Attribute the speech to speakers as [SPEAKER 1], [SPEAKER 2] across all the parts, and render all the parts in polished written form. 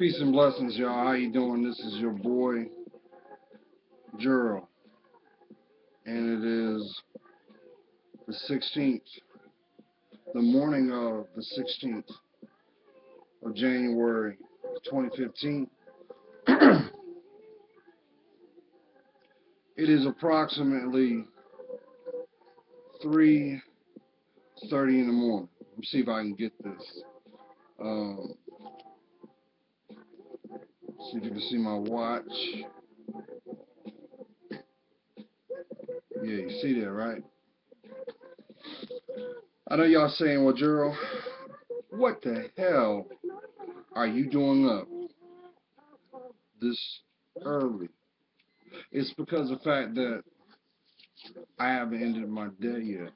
[SPEAKER 1] Peace and blessings, y'all. How you doing? This is your boy, Youre, and it is the 16th, the morning of the 16th of January 2015. It is approximately 3:30 in the morning. Let me see if I can get this. See if you can see my watch. Yeah, you see that, right? I know y'all saying, well, Youre, what the hell are you doing up this early? It's because of the fact that I haven't ended my day yet,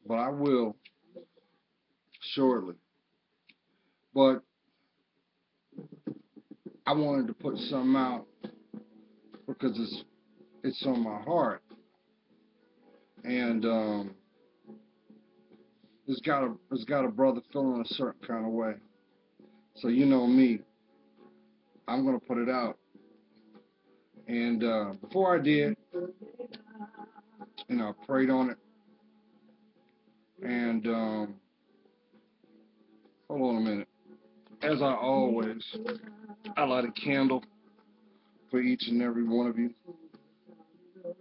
[SPEAKER 1] but I will shortly. But I wanted to put something out because it's on my heart, and it's got a brother feeling a certain kind of way. So you know me, I'm gonna put it out. And before I did, I prayed on it, and hold on a minute. As I always, I light a candle for each and every one of you.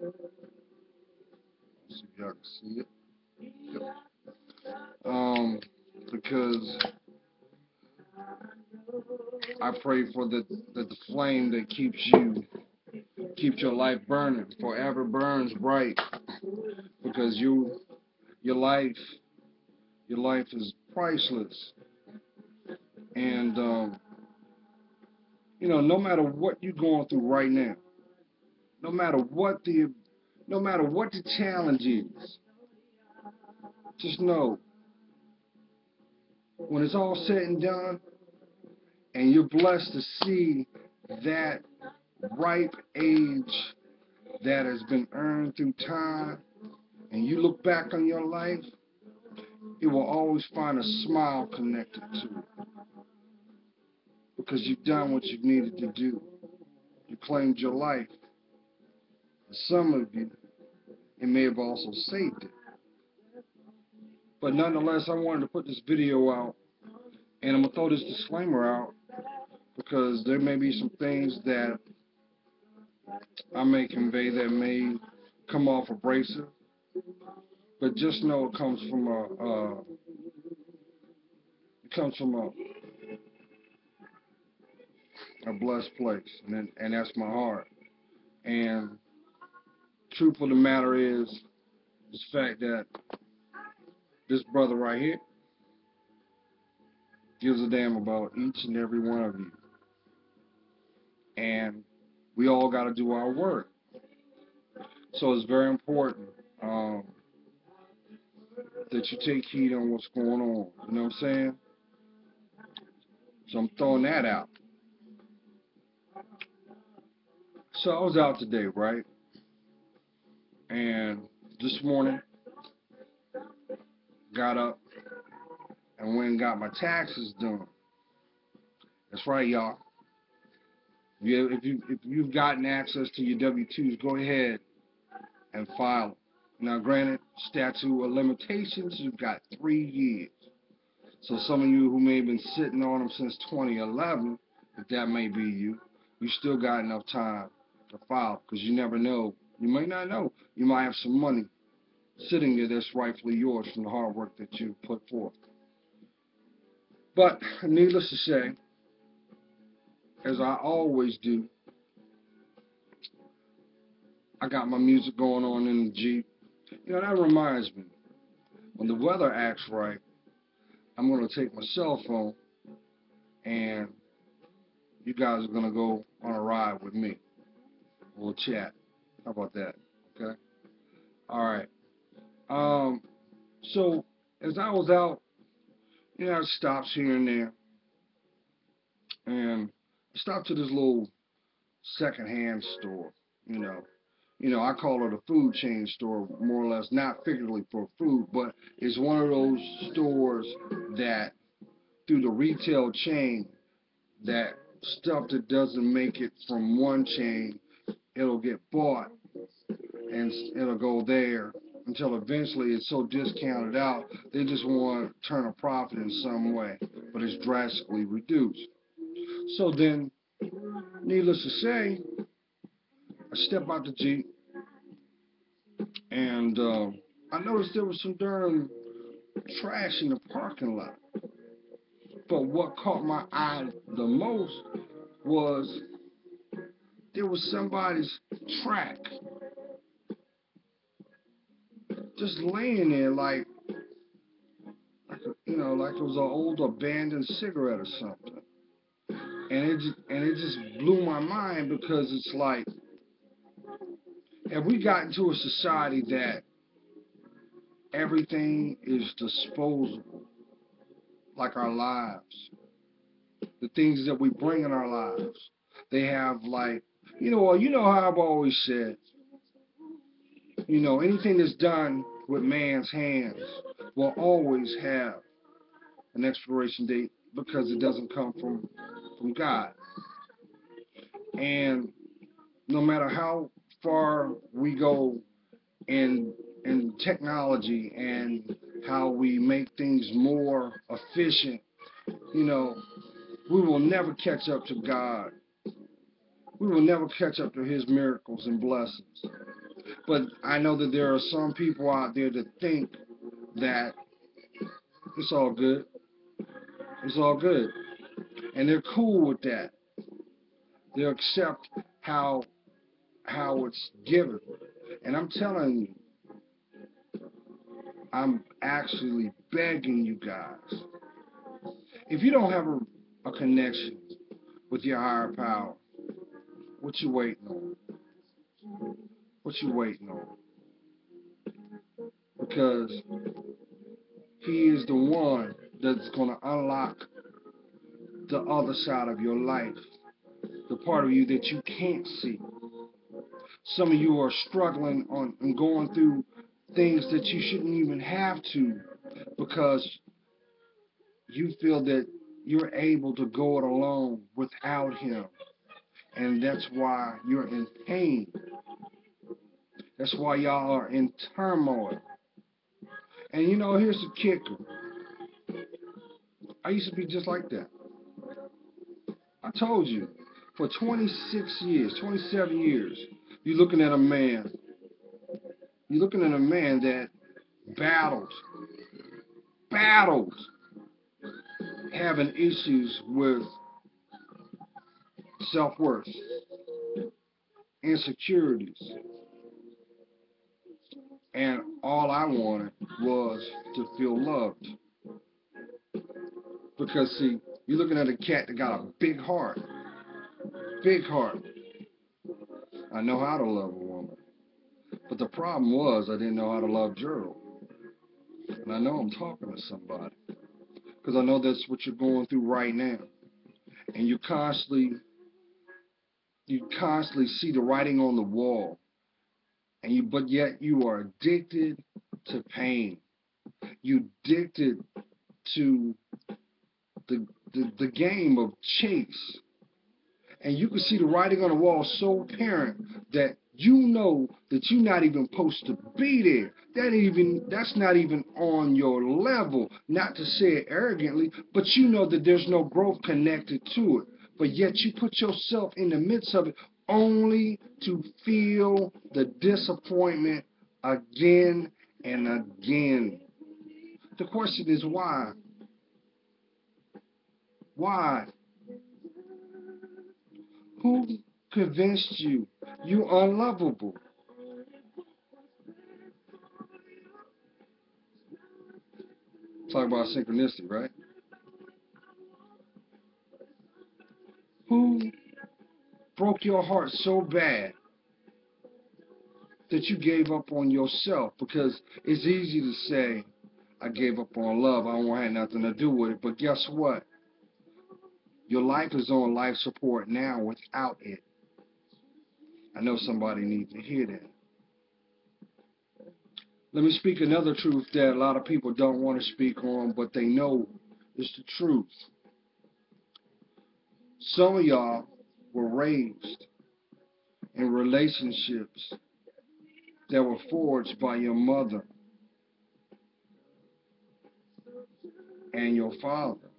[SPEAKER 1] Let's see if y'all can see it. Yep. Because I pray for that the flame that keeps your life burning forever burns bright, because your life is priceless. And no matter what you're going through right now, no matter what the challenge is, just know when it's all said and done, and you're blessed to see that ripe age that has been earned through time, and you look back on your life, it will always find a smile connected to it, because you've done what you needed to do. You claimed your life. For some of you, it may have also saved it. But nonetheless, I wanted to put this video out, and I'm going to throw this disclaimer out, because there may be some things that I may convey that may come off abrasive, but just know it comes from a blessed place, and that's my heart. And truth of the matter is the fact that this brother right here gives a damn about each and every one of you, and we all got to do our work. So it's very important that you take heed on what's going on. You know what I'm saying? So I'm throwing that out. So I was out today, right? And this morning, got up and went and got my taxes done. That's right, y'all. If you've gotten access to your W-2s, go ahead and file them. Now, granted, statute of limitations, you've got 3 years. So some of you who may have been sitting on them since 2011, if that may be you, you still got enough time to file, because you never know. You may not know. You might have some money sitting there that's rightfully yours from the hard work that you put forth. But needless to say, as I always do, I got my music going on in the Jeep. That reminds me, when the weather acts right, I'm going to take my cell phone, and you guys are going to go on a ride with me. We'll chat. How about that? Okay? All right. So, as I was out, I stopped here and there, and I stopped to this little secondhand store, I call it a food chain store, more or less, not figuratively for food, but it's one of those stores that, through the retail chain, that stuff that doesn't make it from one chain, it'll get bought and it'll go there until eventually it's so discounted out, they just want to turn a profit in some way, but it's drastically reduced. So then, needless to say, I step out the Jeep and I noticed there was some darn trash in the parking lot. But what caught my eye the most was there was somebody's track just laying there like it was an old abandoned cigarette or something. And it just blew my mind because it's like, have we gotten to a society that everything is disposable, like our lives, the things that we bring in our lives? They have like, how I've always said, anything that's done with man's hands will always have an expiration date because it doesn't come from God. And no matter how far we go in technology and how we make things more efficient, we will never catch up to God. We will never catch up to his miracles and blessings. But I know that there are some people out there that think that it's all good. It's all good. And they're cool with that. They'll accept how it's given. And I'm telling you, I'm actually begging you guys, if you don't have a connection with your higher power, what you waiting on? What you waiting on? Because he is the one that's going to unlock the other side of your life, the part of you that you can't see. Some of you are struggling on and going through things that you shouldn't even have to because you feel that you're able to go it alone without him. And that's why you're in pain. That's why y'all are in turmoil. And here's the kicker. I used to be just like that. I told you, for 26 years, 27 years, you're looking at a man. You're looking at a man that battled having issues with self-worth, insecurities, and all I wanted was to feel loved. Because see, you're looking at a cat that got a big heart. Big heart. I know how to love a woman. But the problem was I didn't know how to love Gerald. And I know I'm talking to somebody. Because I know that's what you're going through right now. And you constantly see the writing on the wall. But yet you are addicted to pain. You addicted to the game of chase. And you can see the writing on the wall so apparent that you know that you're not even supposed to be there. That's not even on your level. Not to say it arrogantly, but you know that there's no growth connected to it. But yet you put yourself in the midst of it only to feel the disappointment again and again. The question is why? Why? Who convinced you you're unlovable? Talk about synchronistic, right? Who broke your heart so bad that you gave up on yourself? Because it's easy to say, I gave up on love, I don't want to have nothing to do with it. But guess what? Your life is on life support now without it. I know somebody needs to hear that. Let me speak another truth that a lot of people don't want to speak on, but they know it's the truth. Some of y'all were raised in relationships that were forged by your mother and your father,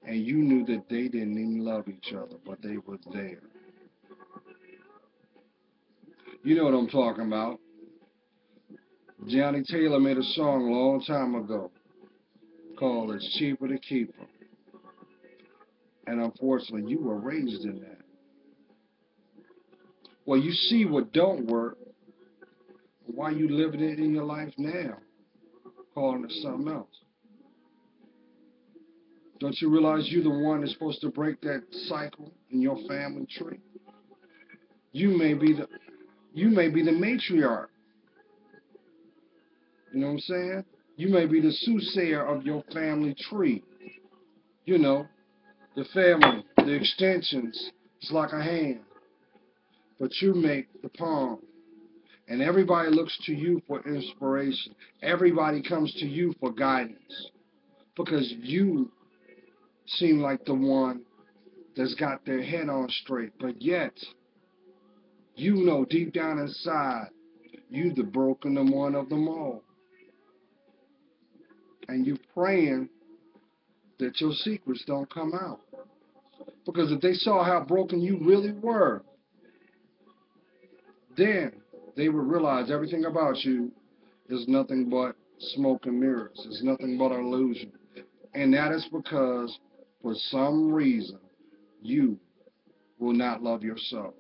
[SPEAKER 1] and you knew that they didn't even love each other, but they were there. You know what I'm talking about. Johnny Taylor made a song a long time ago called It's Cheaper to Keep Her. And unfortunately, you were raised in that. Well, you see what don't work. Why you living it in your life now, calling it something else? Don't you realize you're the one that's supposed to break that cycle in your family tree? You may be the matriarch. You know what I'm saying? You may be the soothsayer of your family tree. You know, the family, the extensions. It's like a hand, but you make the palm. And everybody looks to you for inspiration. Everybody comes to you for guidance because you seem like the one that's got their head on straight. But yet, you know deep down inside, you the broken one of them all. And you praying that your secrets don't come out. Because if they saw how broken you really were, then they would realize everything about you is nothing but smoke and mirrors. It's nothing but an illusion. And that is because, for some reason, you will not love yourself.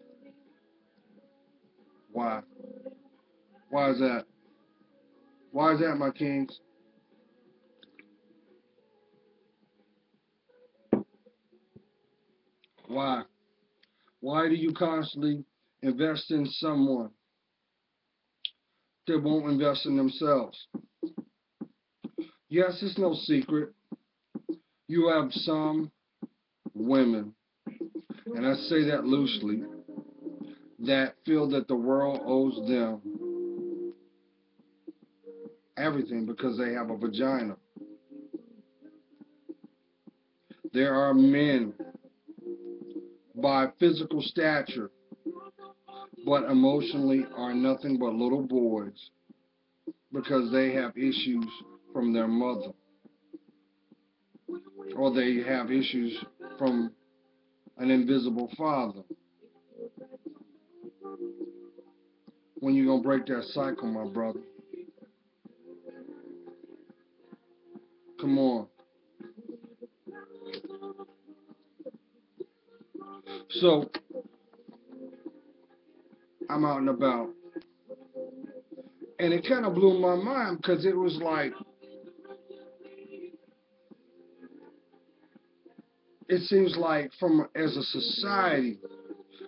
[SPEAKER 1] Why? Why is that? Why is that, my kings? Why? Why do you constantly invest in someone that won't invest in themselves? Yes, it's no secret. You have some women, and I say that loosely, that feel that the world owes them everything because they have a vagina. There are men by physical stature, but emotionally are nothing but little boys because they have issues from their mother, or they have issues from an invisible father. When you gonna break that cycle, my brother? Come on. So I'm out and about, and it kind of blew my mind because it was like, it seems like from as a society,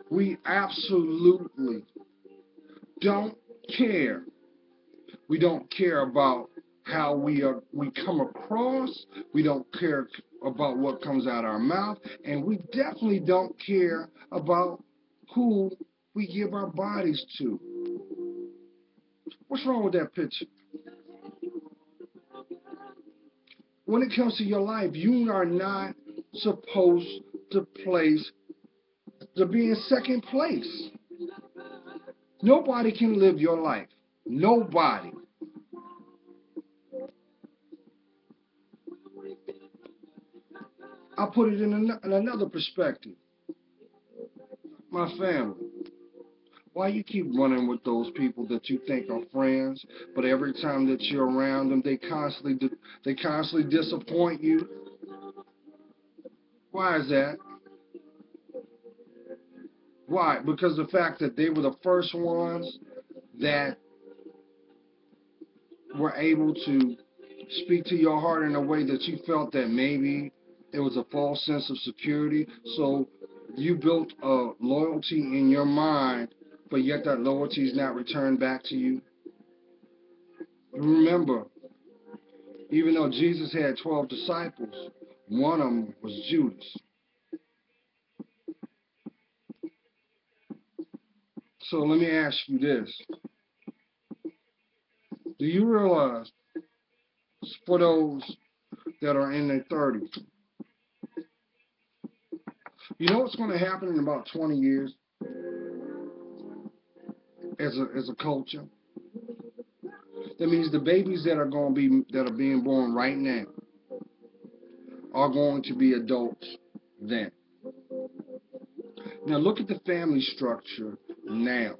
[SPEAKER 1] we absolutely don't care. We don't care about how we come across. We don't care about what comes out our mouth, and we definitely don't care about who we give our bodies to. What's wrong with that picture? When it comes to your life, you are not supposed to be in second place. Nobody can live your life. Nobody. I'll put it in another perspective. My family. Why you keep running with those people that you think are friends, but every time that you're around them, they constantly disappoint you? Why is that? Why? Because the fact that they were the first ones that were able to speak to your heart in a way that you felt that maybe it was a false sense of security. So you built a loyalty in your mind, but yet that loyalty is not returned back to you. Remember, even though Jesus had 12 disciples, one of them was Judas. So let me ask you this. Do you realize, for those that are in their 30s, You know what's going to happen in about 20 years as a culture? That means the babies that are being born right now are going to be adults then. Now look at the family structure now.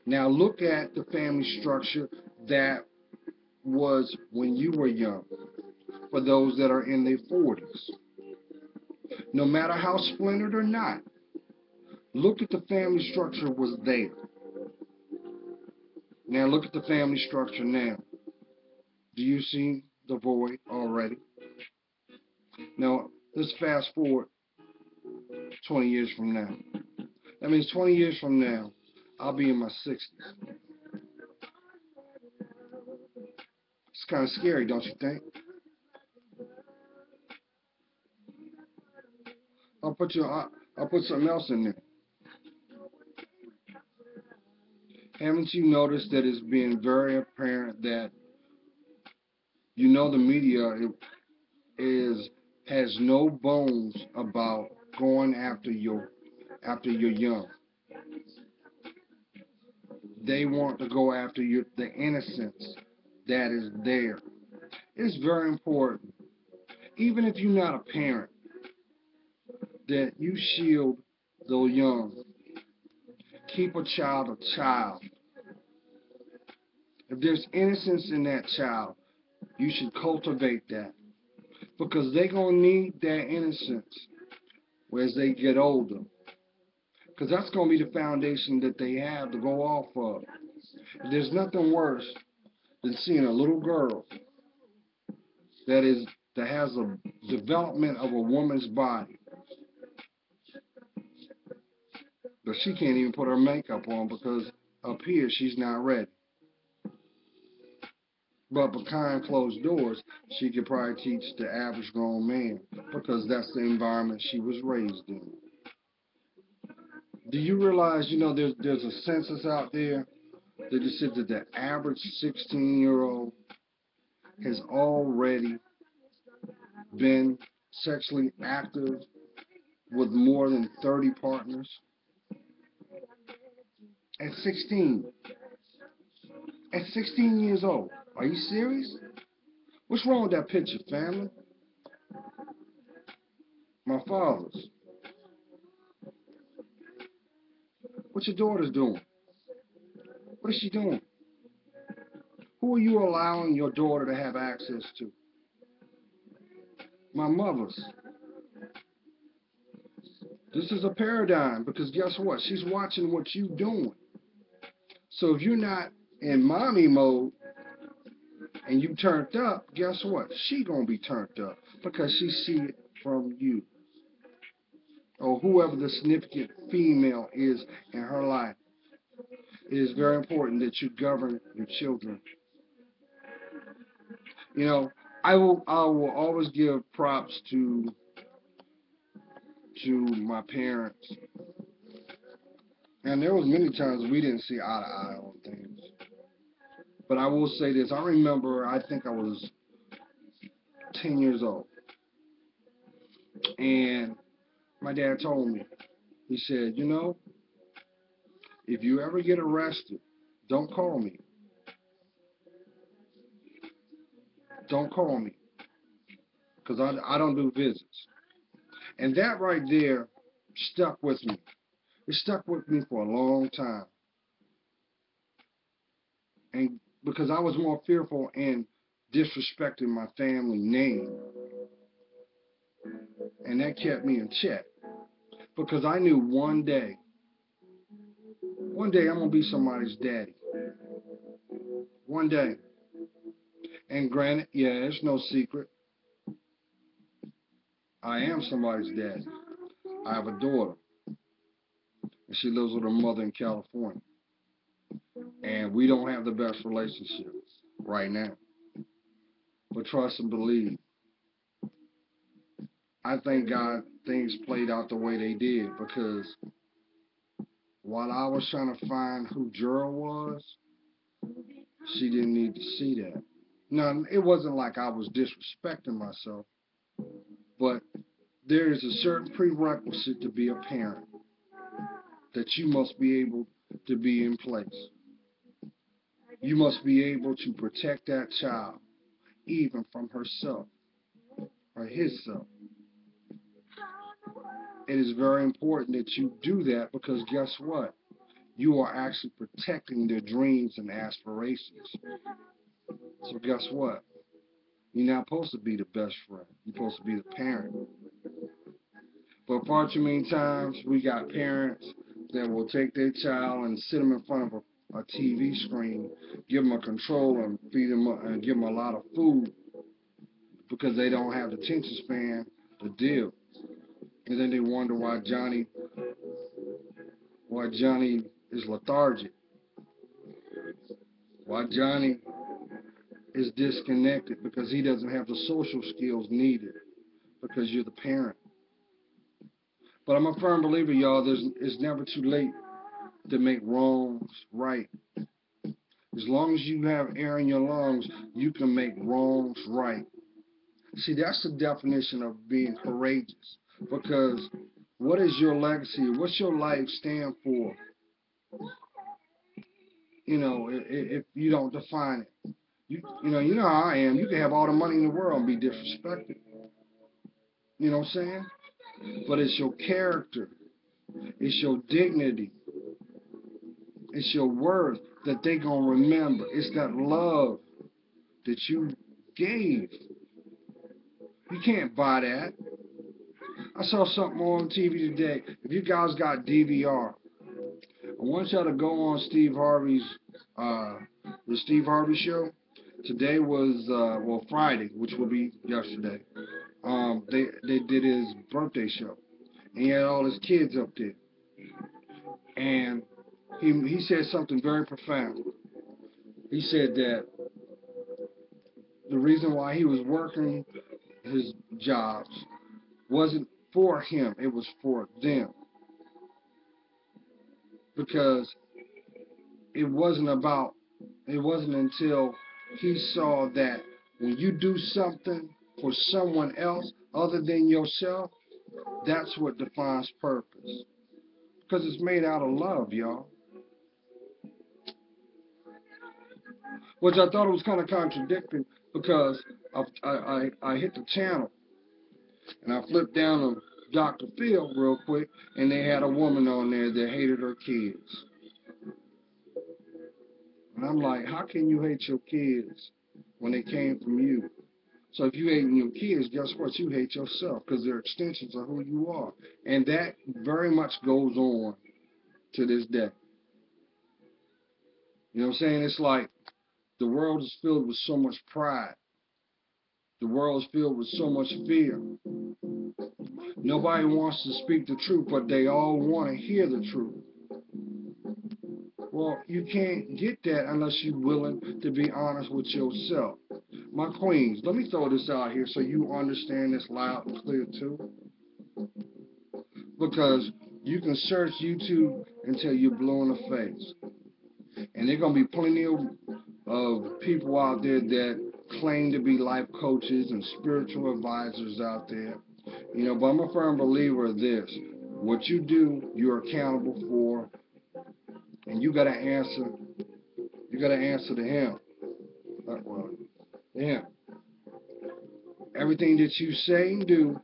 [SPEAKER 1] Now look at the family structure that was when you were young, for those that are in their 40s. No matter how splintered or not, look at the family structure was there. Now look at the family structure now. Do you see the void already? Now let's fast forward 20 years from now. That means 20 years from now, I'll be in my 60s. It's kind of scary, don't you think? I'll put something else in there. Haven't you noticed that it's been very apparent that the media has no bones about going after your young. They want to go after the innocence that is there. It's very important, even if you're not a parent, that you shield the young. Keep a child a child. If there's innocence in that child, you should cultivate that, because they're going to need that innocence as they get older, because that's going to be the foundation that they have to go off of. There's nothing worse than seeing a little girl that has a development of a woman's body, but she can't even put her makeup on because up here she's not ready. But behind closed doors, she could probably teach the average grown man, because that's the environment she was raised in. Do you realize, there's a census out there that just said that the average 16-year-old has already been sexually active with more than 30 partners at 16. At 16 years old. Are you serious? What's wrong with that picture, family? My father's. What your daughter's doing? What is she doing? Who are you allowing your daughter to have access to? My mother's. This is a paradigm, because guess what? She's watching what you're doing. So if you're not in mommy mode and you turned up, guess what? She gonna be turned up because she see it from you, or whoever the significant female is in her life. It is very important that you govern your children. I will always give props to my parents. And there was many times we didn't see eye to eye on things. But I will say this. I remember, I think I was 10 years old. And my dad told me, he said, if you ever get arrested, don't call me. Don't call me. Because I don't do visits. And that right there stuck with me. It stuck with me for a long time. And because I was more fearful in disrespecting my family name. And that kept me in check. Because I knew one day I'm going to be somebody's daddy. One day. And granted, yeah, it's no secret, I am somebody's daddy. I have a daughter. And she lives with her mother in California. And we don't have the best relationship right now. But trust and believe, I thank God things played out the way they did, because while I was trying to find who Youre was, she didn't need to see that. Now, it wasn't like I was disrespecting myself, but there is a certain prerequisite to be a parent that you must be able to be in place. You must be able to protect that child, even from herself or himself. It is very important that you do that because guess what? You are actually protecting their dreams and aspirations. So guess what? You're not supposed to be the best friend. You're supposed to be the parent. But far too many times, we got parents that will take their child and sit them in front of a TV screen, give them a controller, and feed them and give them a lot of food because they don't have the attention span to deal. And then they wonder why Johnny is lethargic, why Johnny is disconnected, because he doesn't have the social skills needed because you're the parent. But I'm a firm believer, y'all, it's never too late to make wrongs right. As long as you have air in your lungs, you can make wrongs right. See, that's the definition of being courageous. Because what is your legacy? What's your life stand for? If you don't define it. You know how I am. You can have all the money in the world and be disrespected. You know what I'm saying? But it's your character. It's your dignity. It's your worth that they gonna remember. It's that love that you gave. You can't buy that. I saw something on TV today. If you guys got DVR, I want y'all to go on Steve Harvey's the Steve Harvey show. Today was Friday, which will be yesterday. They did his birthday show, and he had all his kids up there, and he said something very profound. He said that the reason why he was working his jobs wasn't for him, it was for them. Because it wasn't until he saw that when you do something for someone else other than yourself, that's what defines purpose. Because it's made out of love, y'all. Which I thought it was kind of contradicting because I hit the channel and I flipped down to Dr. Phil real quick, and they had a woman on there that hated her kids. And I'm like, how can you hate your kids when they came from you? So if you hate your kids, guess what? You hate yourself because they're extensions of who you are. And that very much goes on to this day. You know what I'm saying? It's like the world is filled with so much pride. The world is filled with so much fear. Nobody wants to speak the truth, but they all want to hear the truth. Well, you can't get that unless you're willing to be honest with yourself. My queens, let me throw this out here so you understand this loud and clear too. Because you can search YouTube until you're blue in the face. And there are going to be plenty of people out there that claim to be life coaches and spiritual advisors out there. But I'm a firm believer of this. What you do, you're accountable for, and you gotta answer to him. Him. Everything that you say and do,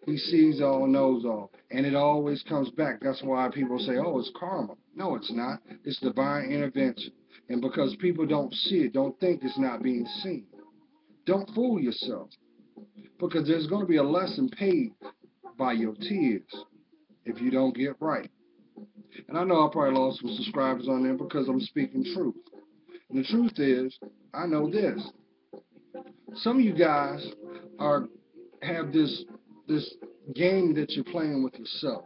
[SPEAKER 1] he sees all, knows all. And it always comes back. That's why people say, oh, it's karma. No, it's not. It's divine intervention. And because people don't see it, don't think it's not being seen. Don't fool yourself. Because there's going to be a lesson paid by your tears if you don't get right. And I know I probably lost some subscribers on there because I'm speaking truth. And the truth is, I know this. Some of you guys have this game that you're playing with yourself.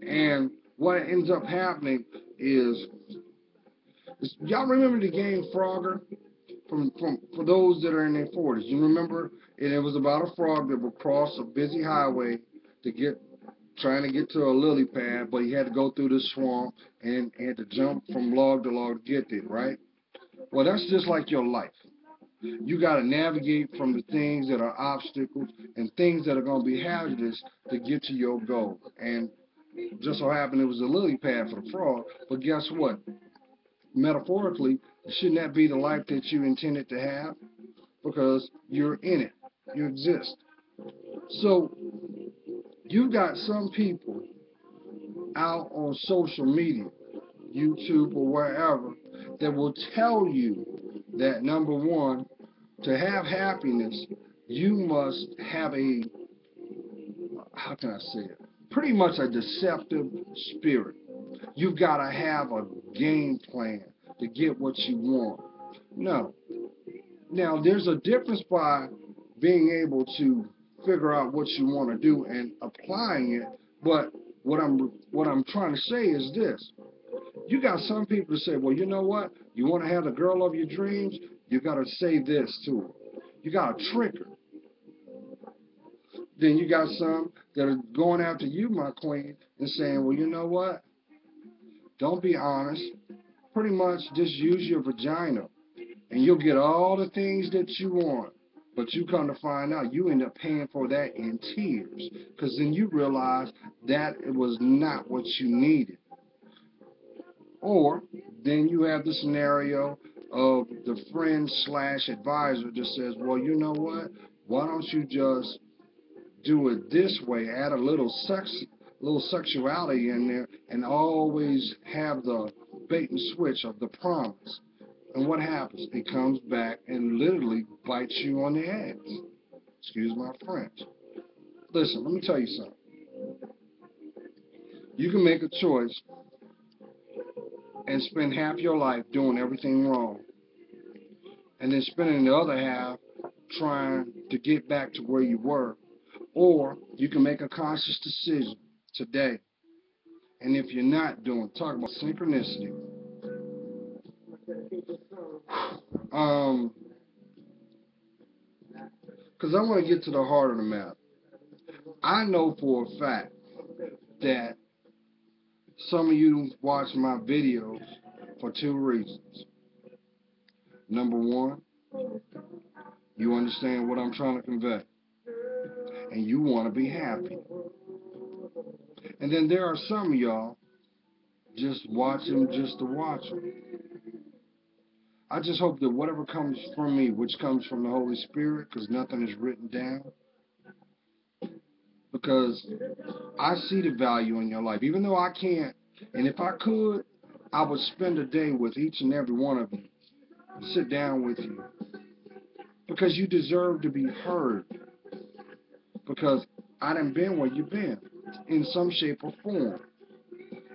[SPEAKER 1] And what ends up happening is y'all remember the game Frogger? For those that are in their 40s, you remember? And it was about a frog that would cross a busy highway trying to get to a lily pad, but he had to go through the swamp and had to jump from log to log to get there, right? Well, that's just like your life. You got to navigate from the things that are obstacles and things that are going to be hazardous to get to your goal. And just so happened it was a lily pad for the frog, but guess what? Metaphorically, shouldn't that be the life that you intended to have? Because you're in it, you exist. So you got some people out on social media, YouTube or wherever, that will tell you that number one, to have happiness, you must have a, how can I say it? Pretty much a deceptive spirit. You've got to have a game plan to get what you want. No. Now, there's a difference by being able to figure out what you want to do and applying it, but what I'm trying to say is this. You got some people that say, well, you know what? You want to have the girl of your dreams? You got to say this to her. You got to trick her. Then you got some that are going after you, my queen, and saying, well, you know what? Don't be honest. Pretty much just use your vagina, and you'll get all the things that you want. But you come to find out you end up paying for that in tears, because then you realize that it was not what you needed. Or then you have the scenario of the friend slash advisor that says, well, you know what? Why don't you just do it this way? Add a little sexuality in there, and always have the bait and switch of the promise. And what happens? It comes back and literally bites you on the ass. Excuse my French. Listen, let me tell you something. You can make a choice and spend half your life doing everything wrong, and then spending the other half trying to get back to where you were. Or you can make a conscious decision today. And if you're not doing, talk about synchronicity. Because I want to get to the heart of the matter. I know for a fact that some of you watch my videos for two reasons. Number one, you understand what I'm trying to convey, and you want to be happy. And then there are some of y'all just watch them just to watch them. I just hope that whatever comes from me, which comes from the Holy Spirit, because nothing is written down, because I see the value in your life, even though I can't. And if I could, I would spend a day with each and every one of you, sit down with you, because you deserve to be heard. Because I done been where you've been, in some shape or form.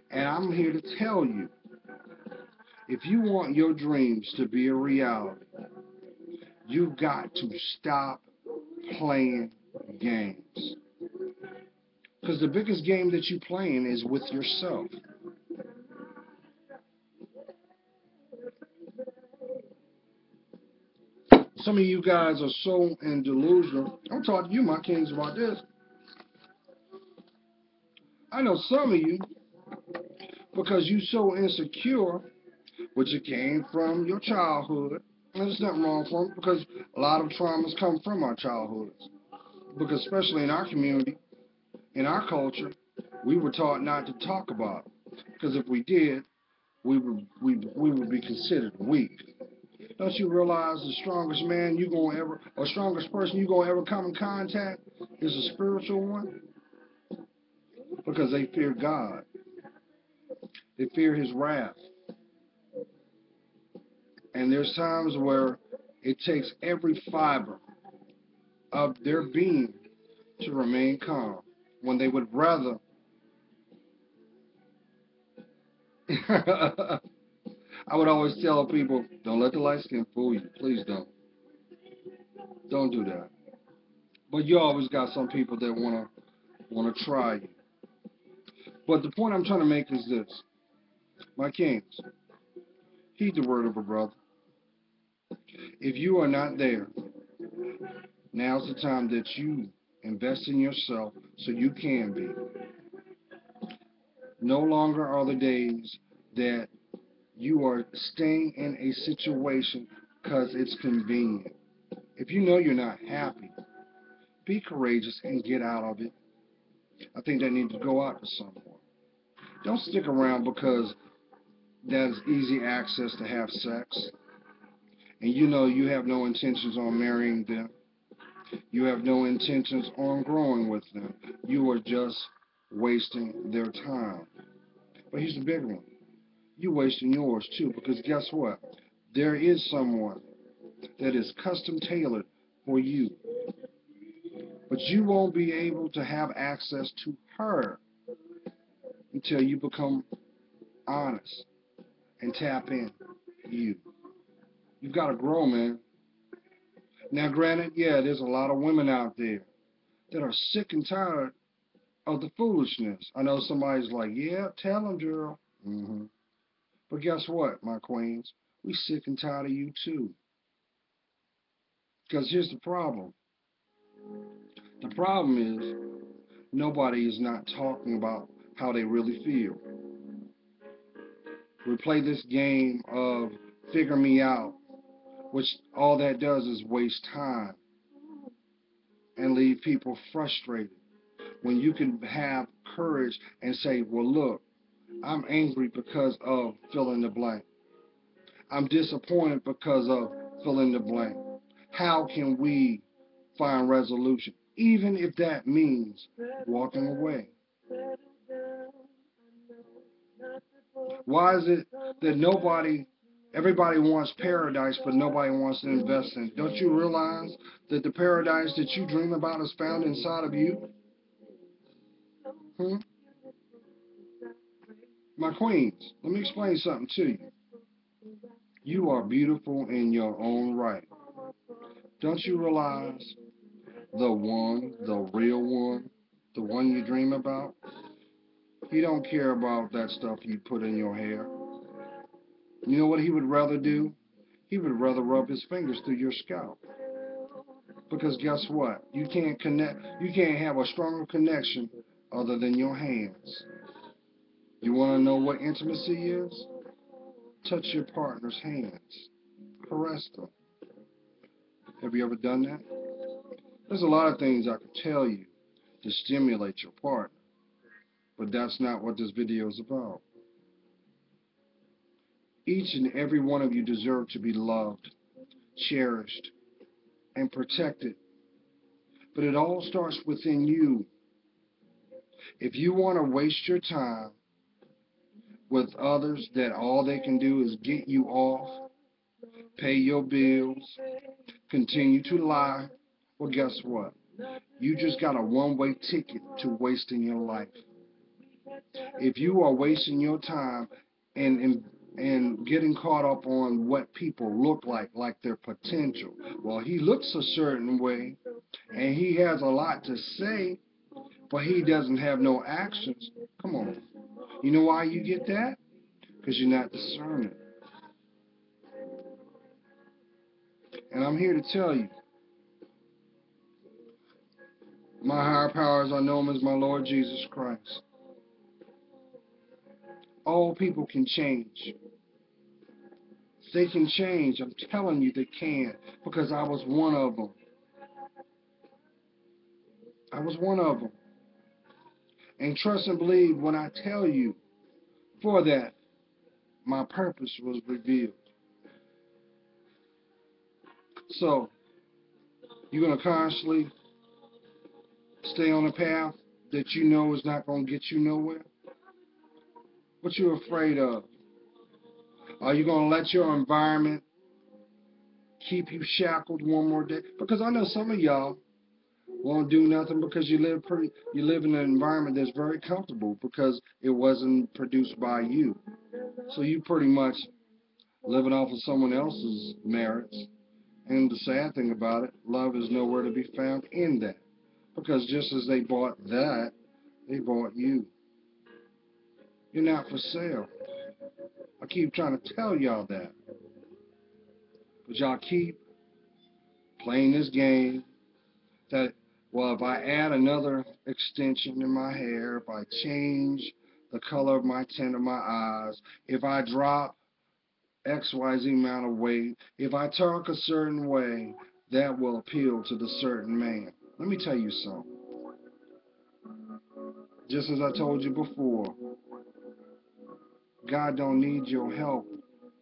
[SPEAKER 1] And I'm here to tell you, if you want your dreams to be a reality, you've got to stop playing games. Because the biggest game that you're playing is with yourself. Some of you guys are so in delusion. I'm talking to you, my kings, about this. I know some of you, because you're so insecure, which it came from your childhood. And there's nothing wrong with it, because a lot of traumas come from our childhoods. Because especially in our community, in our culture, we were taught not to talk about it. Because if we did, we would be considered weak. Don't you realize the strongest man you gonna ever, or strongest person you gonna ever come in contact is a spiritual one? Because they fear God. They fear His wrath. And there's times where it takes every fiber of their being to remain calm, when they would rather I would always tell people, don't let the light skin fool you. Please don't. Don't do that. But you always got some people that wanna try you. But the point I'm trying to make is this. My kings, heed the word of a brother. If you are not there, now's the time that you invest in yourself so you can be. No longer are the days that you are staying in a situation because it's convenient. If you know you're not happy, be courageous and get out of it. I think that needs to go out to someone. Don't stick around because there's easy access to have sex, and you know you have no intentions on marrying them. You have no intentions on growing with them. You are just wasting their time. But here's the big one. You're wasting yours too, because guess what? There is someone that is custom tailored for you. But you won't be able to have access to her until you become honest and tap in you. You've got to grow, man. Now, granted, yeah, there's a lot of women out there that are sick and tired of the foolishness. I know somebody's like, yeah, tell them, girl. But guess what, my queens? We sick and tired of you too. Because here's the problem. The problem is nobody is not talking about how they really feel. We play this game of figure me out, which all that does is waste time and leave people frustrated. When you can have courage and say, well, look, I'm angry because of fill in the blank. I'm disappointed because of fill in the blank. How can we find resolution? Even if that means walking away. Why is it that everybody wants paradise, but nobody wants to invest in it? Don't you realize that the paradise that you dream about is found inside of you? My queens, let me explain something to you. You are beautiful in your own right. Don't you realize the one, the real one, the one you dream about? He don't care about that stuff you put in your hair. You know what he would rather do? He would rather rub his fingers through your scalp. Because guess what? You can't have a stronger connection other than your hands. You want to know what intimacy is? Touch your partner's hands. Caress them. Have you ever done that? There's a lot of things I could tell you to stimulate your partner, but that's not what this video is about. Each and every one of you deserve to be loved, cherished, and protected. But it all starts within you. If you want to waste your time with others that all they can do is get you off, pay your bills, continue to lie, well, guess what? You just got a one-way ticket to wasting your life. If you are wasting your time and getting caught up on what people look like their potential, well, he looks a certain way, and he has a lot to say, but he doesn't have no actions. Come on. You know why you get that? Because you're not discerning. And I'm here to tell you, my higher powers, I know him as my Lord Jesus Christ. All people can change. They can change. I'm telling you they can, because I was one of them. I was one of them. And trust and believe when I tell you, for that, my purpose was revealed. So, you're going to constantly stay on a path that you know is not going to get you nowhere? What you afraid of? Are you going to let your environment keep you shackled one more day? Because I know some of y'all won't do nothing because you live in an environment that's very comfortable because it wasn't produced by you. So you pretty much living off of someone else's merits. And the sad thing about it, love is nowhere to be found in that. Because just as they bought that, they bought you. You're not for sale. I keep trying to tell y'all that. But y'all keep playing this game that, well, if I add another extension in my hair, if I change the color of my tint of my eyes, if I drop XYZ amount of weight, if I talk a certain way, that will appeal to the certain man. Let me tell you something. Just as I told you before, God don't need your help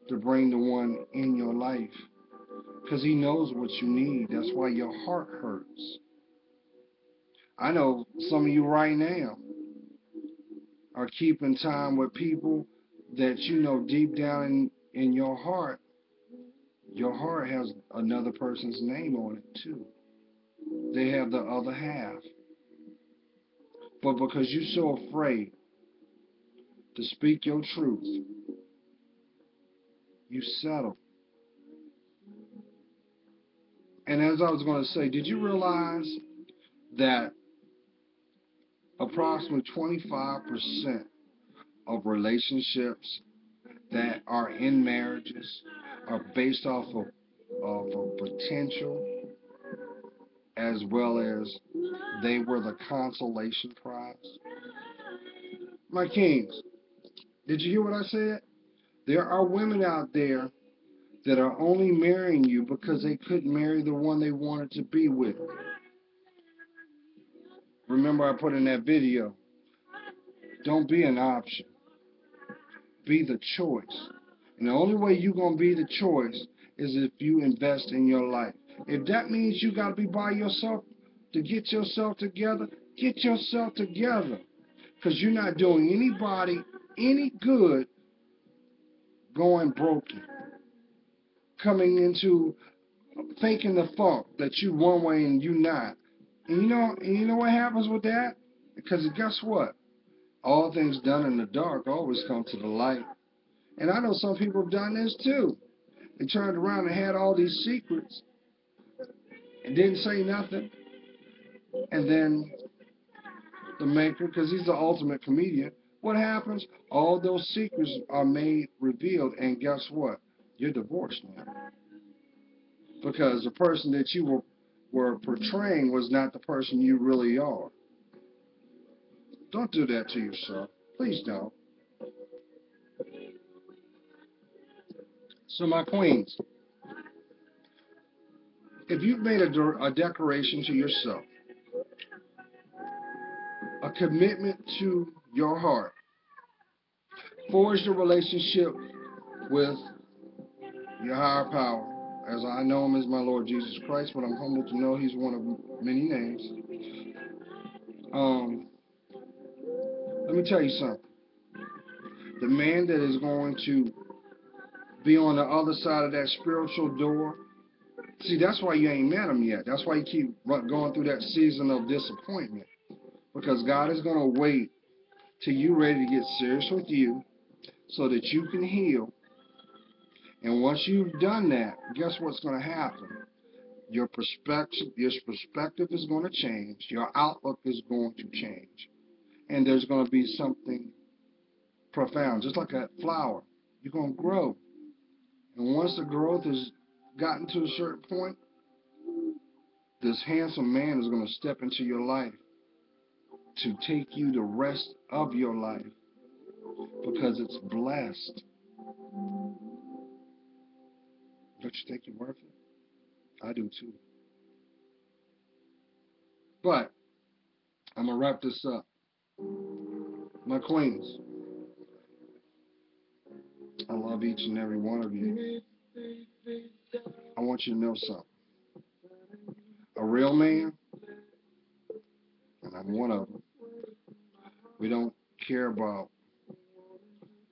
[SPEAKER 1] to bring the one in your life, because he knows what you need. That's why your heart hurts. I know some of you right now are keeping time with people that you know deep down in your heart has another person's name on it too. They have the other half. But because you're so afraid to speak your truth, you settle. And as I was going to say, did you realize that approximately 25% of relationships that are in marriages are based off of a potential, as well as they were the consolation prize? My kings, did you hear what I said? There are women out there that are only marrying you because they couldn't marry the one they wanted to be with. Remember I put in that video, don't be an option. Be the choice. And the only way you're going to be the choice is if you invest in your life. If that means you got to be by yourself to get yourself together, get yourself together. Because you're not doing anybody any good going broken. Coming into thinking the funk that you one way and you not. And you know what happens with that? Because guess what? All things done in the dark always come to the light. And I know some people have done this too. They turned around and had all these secrets and didn't say nothing. And then the maker, because he's the ultimate comedian, what happens? All those secrets are made revealed, and guess what? You're divorced now. Because the person that you were portraying was not the person you really are. Don't do that to yourself. Please don't. So my queens, if you've made a declaration to yourself, a commitment to your heart, forged a relationship with your higher power, as I know him as my Lord Jesus Christ, but I'm humbled to know he's one of many names. Let me tell you something. The man that is going to be on the other side of that spiritual door, see, that's why you ain't met him yet. That's why you keep going through that season of disappointment. Because God is going to wait till you're ready to get serious with you so that you can heal. And once you've done that, guess what's going to happen? Your perspective is going to change. Your outlook is going to change. And there's going to be something profound. Just like a flower. You're going to grow. And once the growth has gotten to a certain point, this handsome man is going to step into your life to take you the rest of your life because it's blessed. Don't you think you're worth it? I do too. But I'm going to wrap this up. My queens, I love each and every one of you. I want you to know something. A real man, and I'm one of them, we don't care about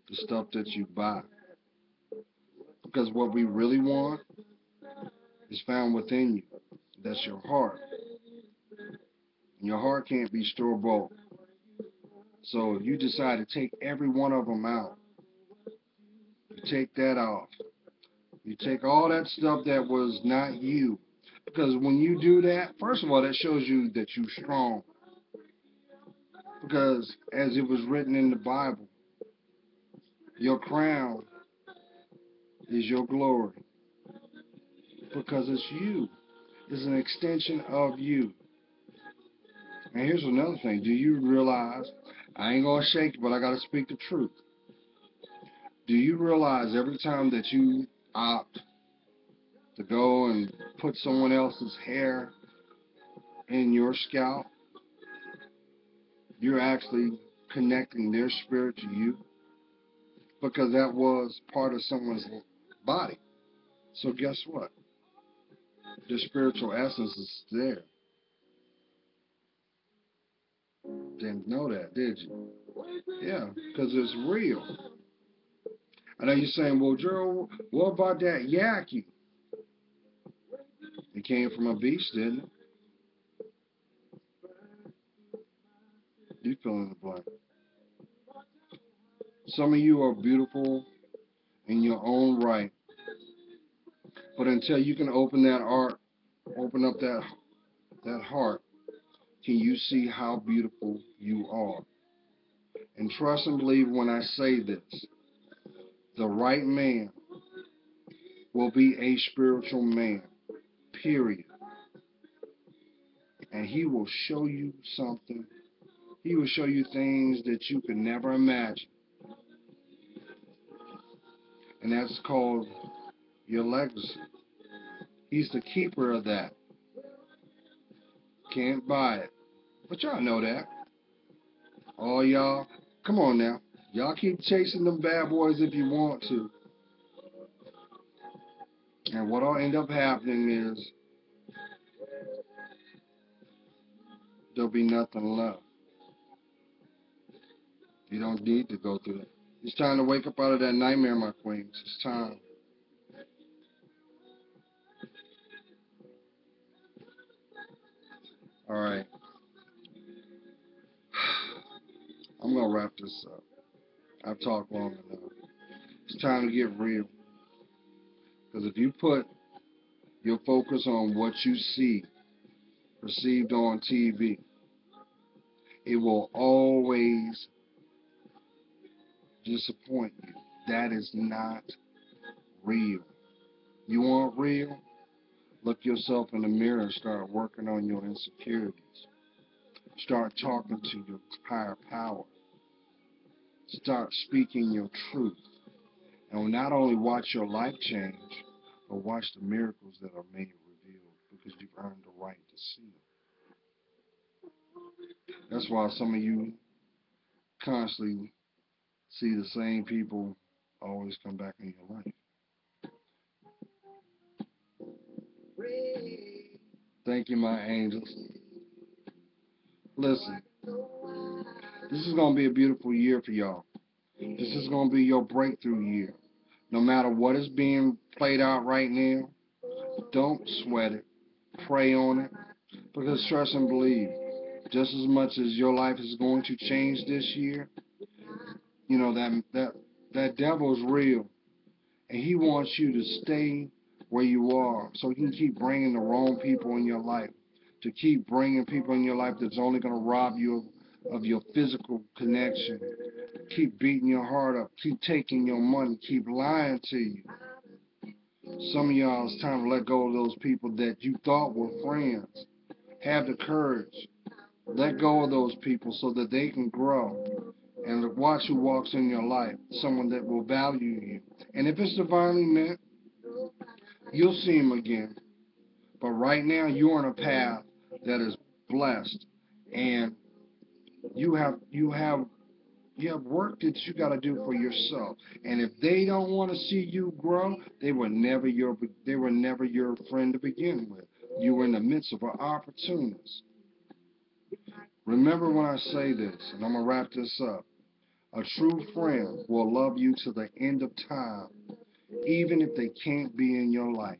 [SPEAKER 1] the stuff that you buy. Because what we really want is found within you. That's your heart. And your heart can't be store-bought. So if you decide to take every one of them out, you take that off. You take all that stuff that was not you. Because when you do that, first of all, that shows you that you're strong. Because as it was written in the Bible, your crown is your glory. Because it's you. It's an extension of you. And here's another thing. Do you realize, I ain't going to shake you, but I got to speak the truth. Do you realize every time that you opt to go and put someone else's hair in your scalp, you're actually connecting their spirit to you because that was part of someone's body. So guess what? The spiritual essence is there. Didn't know that, did you? Yeah, because it's real. I know you're saying, well, Gerald, what about that Yaki? It came from a beast, didn't it? You fill in the blank. Some of you are beautiful in your own right, but until you can open that art, open up that heart, can you see how beautiful you are? And trust and believe when I say this, the right man will be a spiritual man, period. And he will show you something. He will show you things that you could never imagine. And that's called your legacy. He's the keeper of that. Can't buy it. But y'all know that. All y'all, come on now. Y'all keep chasing them bad boys if you want to. And what'll end up happening is there'll be nothing left. You don't need to go through that. It's time to wake up out of that nightmare, my queens. It's time. All right. I'm going to wrap this up. I've talked long enough. It's time to get real. Because if you put your focus on what you see, perceived on TV, it will always disappoint you. That is not real. You want real? Look yourself in the mirror and start working on your insecurities. Start talking to your higher power. Start speaking your truth. And not only watch your life change, but watch the miracles that are made revealed because you've earned the right to see them. That's why some of you constantly see the same people always come back in your life. Thank you, my angels. Listen, this is going to be a beautiful year for y'all. This is going to be your breakthrough year. No matter what is being played out right now, don't sweat it. Pray on it. Because trust and believe, just as much as your life is going to change this year, you know, that devil is real. And he wants you to stay where you are so he can keep bringing the wrong people in your life. To keep bringing people in your life that's only going to rob you of your physical connection. Keep beating your heart up. Keep taking your money. Keep lying to you. Some of y'all, it's time to let go of those people that you thought were friends. Have the courage. Let go of those people so that they can grow. And watch who walks in your life. Someone that will value you. And if it's divinely meant, you'll see him again. But right now, you're on a path that is blessed. And you have work that you got to do for yourself. And if they don't want to see you grow, they were never your friend to begin with. You were in the midst of an opportunist. Remember when I say this, and I'm going to wrap this up. A true friend will love you to the end of time, even if they can't be in your life.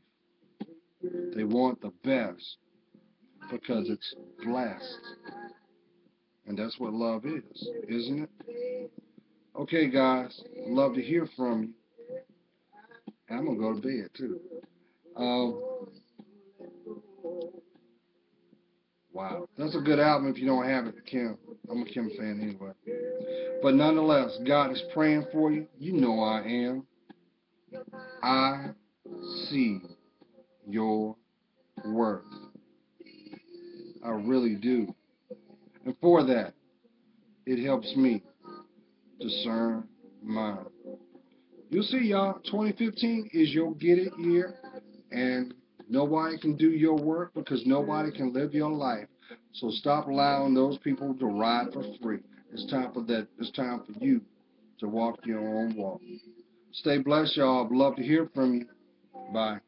[SPEAKER 1] They want the best because it's blessed. And that's what love is, isn't it? Okay, guys, love to hear from you. And I'm going to go to bed, too. Wow. That's a good album if you don't have it, Kim. I'm a Kim fan anyway. But nonetheless, God is praying for you. You know I am. I see your worth. I really do. And for that, it helps me discern mine. You'll see, y'all, 2015 is your get it year. And nobody can do your work because nobody can live your life. So stop allowing those people to ride for free. It's time for that. It's time for you to walk your own walk. Stay blessed, y'all. I'd love to hear from you. Bye.